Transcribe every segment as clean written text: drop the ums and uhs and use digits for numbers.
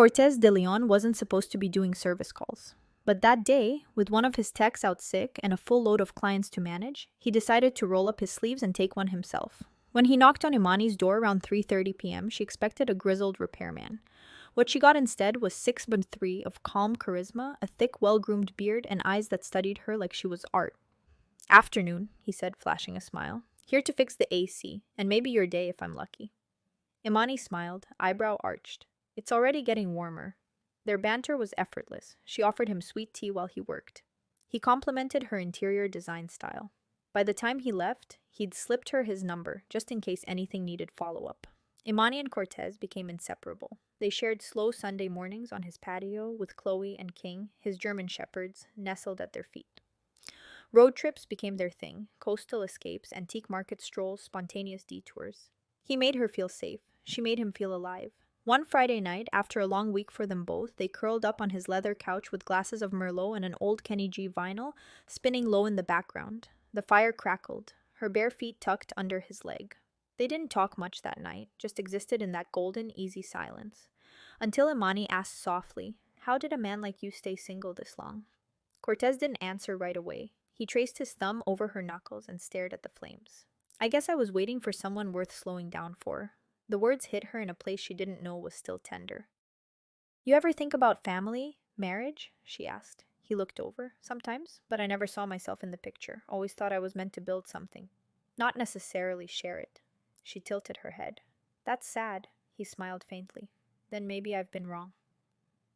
Cortez de Leon wasn't supposed to be doing service calls. But that day, with one of his techs out sick and a full load of clients to manage, he decided to roll up his sleeves and take one himself. When he knocked on Imani's door around 3:30 p.m., she expected a grizzled repairman. What she got instead was 6'3" of calm charisma, a thick, well-groomed beard, and eyes that studied her like she was art. "Afternoon," he said, flashing a smile. "Here to fix the AC, and maybe your day if I'm lucky." Imani smiled, eyebrow arched. "It's already getting warmer." Their banter was effortless. She offered him sweet tea while he worked. He complimented her interior design style. By the time he left, he'd slipped her his number, just in case anything needed follow-up. Imani and Cortez became inseparable. They shared slow Sunday mornings on his patio with Chloe and King, his German shepherds, nestled at their feet. Road trips became their thing, coastal escapes, antique market strolls, spontaneous detours. He made her feel safe. She made him feel alive. One Friday night, after a long week for them both, they curled up on his leather couch with glasses of Merlot and an old Kenny G vinyl spinning low in the background. The fire crackled, her bare feet tucked under his leg. They didn't talk much that night, just existed in that golden, easy silence. Until Imani asked softly, "How did a man like you stay single this long?" Cortez didn't answer right away. He traced his thumb over her knuckles and stared at the flames. "I guess I was waiting for someone worth slowing down for." The words hit her in a place she didn't know was still tender. "You ever think about family, marriage?" she asked. He looked over. "Sometimes, but I never saw myself in the picture. Always thought I was meant to build something. Not necessarily share it." She tilted her head. "That's sad." He smiled faintly. "Then maybe I've been wrong."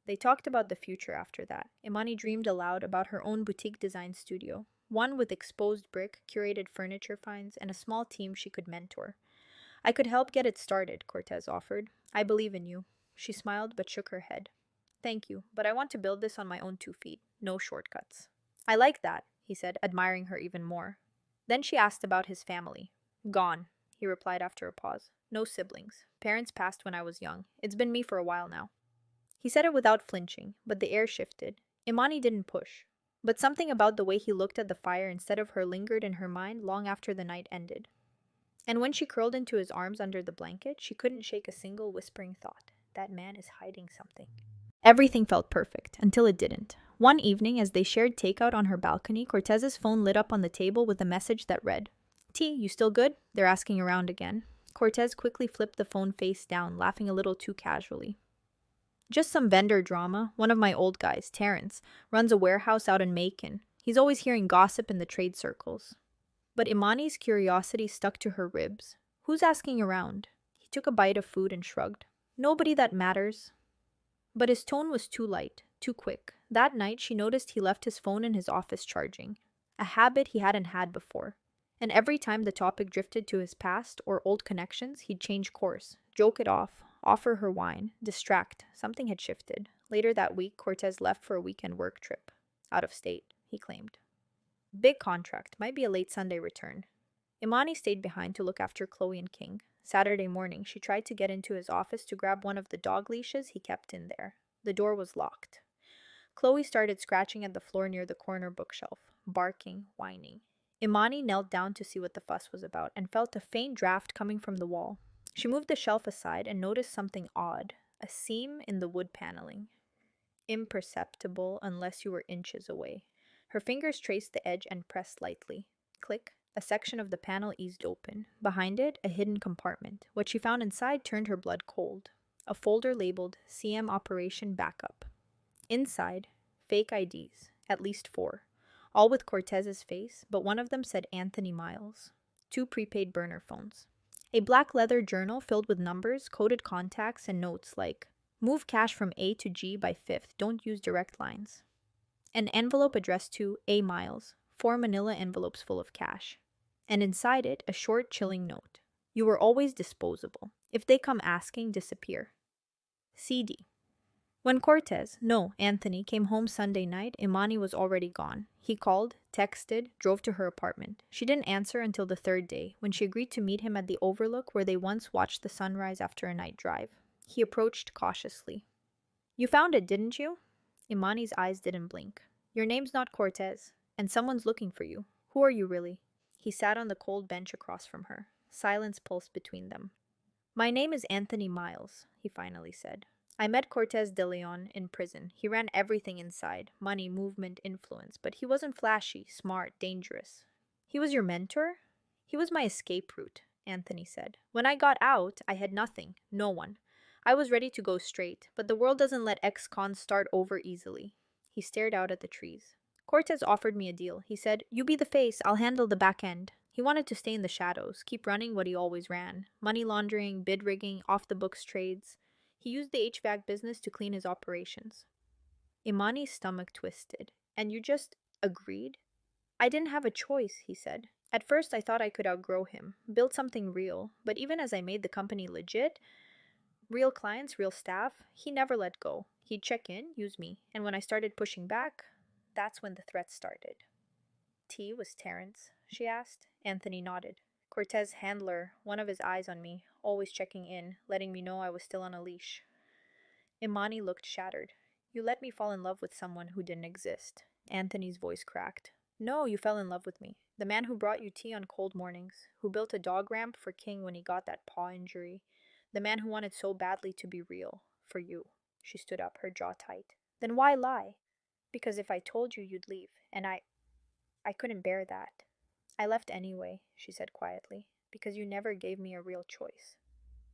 They talked about the future after that. Imani dreamed aloud about her own boutique design studio, one with exposed brick, curated furniture finds, and a small team she could mentor. "I could help get it started," Cortez offered. "I believe in you." She smiled but shook her head. "Thank you, but I want to build this on my own 2 feet. No shortcuts." "I like that," he said, admiring her even more. Then she asked about his family. "Gone," he replied after a pause. "No siblings. Parents passed when I was young. It's been me for a while now." He said it without flinching, but the air shifted. Imani didn't push. But something about the way he looked at the fire instead of her lingered in her mind long after the night ended. And when she curled into his arms under the blanket, she couldn't shake a single whispering thought. That man is hiding something. Everything felt perfect, until it didn't. One evening, as they shared takeout on her balcony, Cortez's phone lit up on the table with a message that read, "T, you still good? They're asking around again." Cortez quickly flipped the phone face down, laughing a little too casually. "Just some vendor drama. One of my old guys, Terrence, runs a warehouse out in Macon. He's always hearing gossip in the trade circles." But Imani's curiosity stuck to her ribs. "Who's asking around?" He took a bite of food and shrugged. "Nobody that matters." But his tone was too light, too quick. That night, she noticed he left his phone in his office charging. A habit he hadn't had before. And every time the topic drifted to his past or old connections, he'd change course, joke it off, offer her wine, distract. Something had shifted. Later that week, Cortez left for a weekend work trip. Out of state, he claimed. Big contract, might be a late Sunday return. Imani stayed behind to look after Chloe and King. Saturday morning, she tried to get into his office to grab one of the dog leashes he kept in there. The door was locked. Chloe started scratching at the floor near the corner bookshelf, barking, whining. Imani knelt down to see what the fuss was about and felt a faint draft coming from the wall. She moved the shelf aside and noticed something odd, a seam in the wood paneling. Imperceptible unless you were inches away. Her fingers traced the edge and pressed lightly. Click. A section of the panel eased open. Behind it, a hidden compartment. What she found inside turned her blood cold. A folder labeled CM Operation Backup. Inside, fake IDs, at least 4. All with Cortez's face, but one of them said Anthony Miles. 2 prepaid burner phones. A black leather journal filled with numbers, coded contacts, and notes like, "Move cash from A to G by 5th. Don't use direct lines." An envelope addressed to A. Miles, 4 manila envelopes full of cash. And inside it, a short, chilling note. "You were always disposable. If they come asking, disappear." CD. When Cortez, no, Anthony, came home Sunday night, Imani was already gone. He called, texted, drove to her apartment. She didn't answer until the 3rd day, when she agreed to meet him at the overlook where they once watched the sunrise after a night drive. He approached cautiously. "You found it, didn't you?" Imani's eyes didn't blink. "Your name's not Cortez, and someone's looking for you. Who are you really?" He sat on the cold bench across from her. Silence pulsed between them. "My name is Anthony Miles," he finally said. I met Cortez de Leon in prison. He ran everything inside money, movement, influence. But he wasn't flashy, smart, dangerous. He was your mentor? He was my escape route, Anthony said. When I got out, I had nothing, no one. I was ready to go straight, but the world doesn't let ex cons start over easily. He stared out at the trees. Cortez offered me a deal. He said, "You be the face, I'll handle the back end." He wanted to stay in the shadows, keep running what he always ran money laundering, bid rigging, off the books trades. He used the HVAC business to clean his operations. Imani's stomach twisted. And you just agreed? I didn't have a choice, he said. At first, I thought I could outgrow him, build something real, but even as I made the company legit, real clients, real staff, he never let go. He'd check in, use me, and when I started pushing back, that's when the threats started. T was Terrence? She asked. Anthony nodded. Cortez' handler, one of his eyes on me, always checking in, letting me know I was still on a leash. Imani looked shattered. You let me fall in love with someone who didn't exist. Anthony's voice cracked. No, you fell in love with me. The man who brought you tea on cold mornings, who built a dog ramp for King when he got that paw injury. The man who wanted so badly to be real. For you. She stood up, her jaw tight. Then why lie? Because if I told you, you'd leave, and I couldn't bear that. I left anyway, she said quietly, because you never gave me a real choice.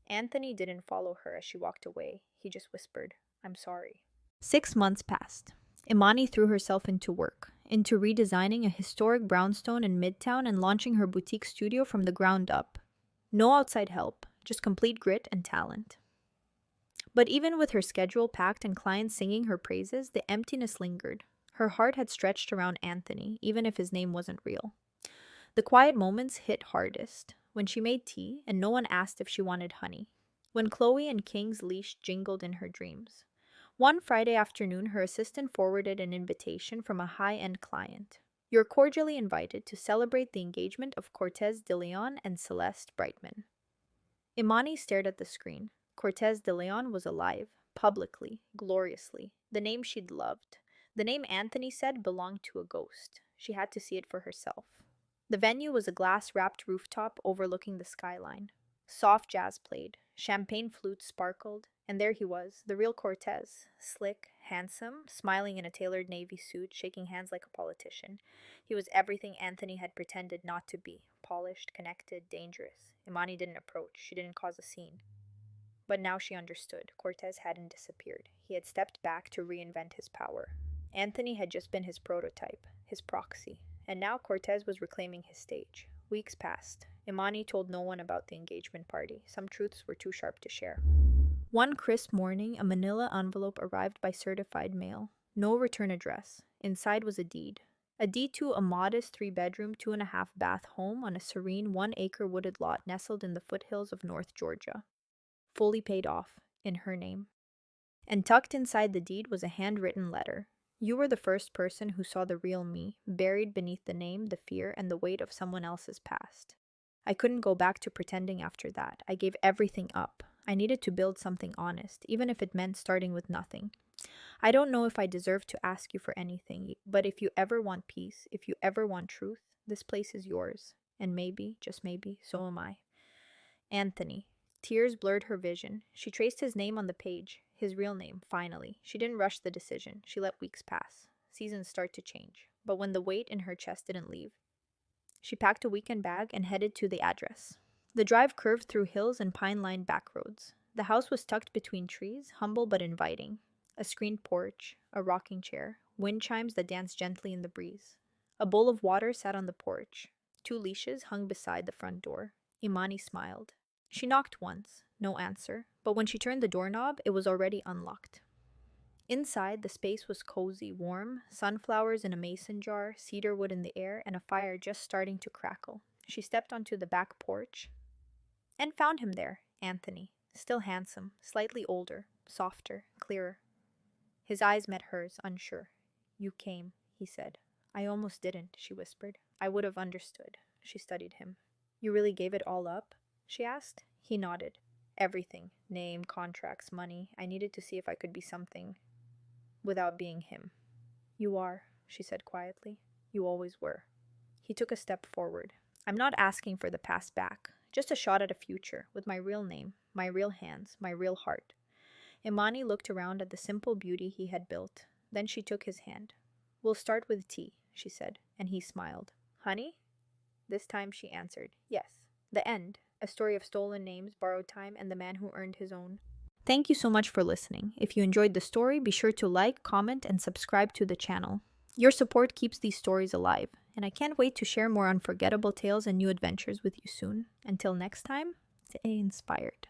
Anthony didn't follow her as she walked away. He just whispered, I'm sorry. 6 months passed. Imani threw herself into work, into redesigning a historic brownstone in Midtown and launching her boutique studio from the ground up. No outside help, just complete grit and talent. But even with her schedule packed and clients singing her praises, the emptiness lingered. Her heart had stretched around Anthony, even if his name wasn't real. The quiet moments hit hardest, when she made tea and no one asked if she wanted honey, when Chloe and King's leash jingled in her dreams. One Friday afternoon, her assistant forwarded an invitation from a high-end client. You're cordially invited to celebrate the engagement of Cortez de Leon and Celeste Brightman. Imani stared at the screen. Cortez de Leon was alive, publicly, gloriously, the name she'd loved. The name Anthony said belonged to a ghost. She had to see it for herself. The venue was a glass-wrapped rooftop overlooking the skyline. Soft jazz played, champagne flutes sparkled, and there he was, the real Cortez, slick, handsome, smiling in a tailored navy suit, shaking hands like a politician. He was everything Anthony had pretended not to be, polished, connected, dangerous. Imani didn't approach, she didn't cause a scene. But now she understood. Cortez hadn't disappeared. He had stepped back to reinvent his power. Anthony had just been his prototype, his proxy, and now Cortez was reclaiming his stage. Weeks passed. Imani told no one about the engagement party. Some truths were too sharp to share. One crisp morning, a manila envelope arrived by certified mail. No return address. Inside was a deed. A deed to a modest 3-bedroom, 2.5-bath home on a serene 1-acre wooded lot nestled in the foothills of North Georgia. Fully paid off, in her name. And tucked inside the deed was a handwritten letter. You were the first person who saw the real me, buried beneath the name, the fear, and the weight of someone else's past. I couldn't go back to pretending after that. I gave everything up. I needed to build something honest, even if it meant starting with nothing. I don't know if I deserve to ask you for anything, but if you ever want peace, if you ever want truth, this place is yours. And maybe, just maybe, so am I. Anthony. Tears blurred her vision. She traced his name on the page, his real name, finally. She didn't rush the decision. She let weeks pass. Seasons start to change. But when the weight in her chest didn't leave, she packed a weekend bag and headed to the address. The drive curved through hills and pine-lined back roads. The house was tucked between trees, humble but inviting. A screened porch, a rocking chair, wind chimes that danced gently in the breeze. A bowl of water sat on the porch. 2 leashes hung beside the front door. Imani smiled. She knocked once, no answer, but when she turned the doorknob, it was already unlocked. Inside, the space was cozy, warm, sunflowers in a mason jar, cedar wood in the air, and a fire just starting to crackle. She stepped onto the back porch and found him there, Anthony, still handsome, slightly older, softer, clearer. His eyes met hers, unsure. You came, he said. I almost didn't, she whispered. I would have understood. She studied him. You really gave it all up? She asked. He nodded. Everything. Name, contracts, money. I needed to see if I could be something without being him. You are, she said quietly. You always were. He took a step forward. I'm not asking for the past back, just a shot at a future, with my real name, my real hands, my real heart. Imani looked around at the simple beauty he had built. Then she took his hand. "We'll start with tea," she said, and he smiled. "Honey?" This time she answered, "Yes." The end. A story of stolen names, borrowed time, and the man who earned his own. Thank you so much for listening. If you enjoyed the story, be sure to like, comment, and subscribe to the channel. Your support keeps these stories alive, and I can't wait to share more unforgettable tales and new adventures with you soon. Until next time, stay inspired.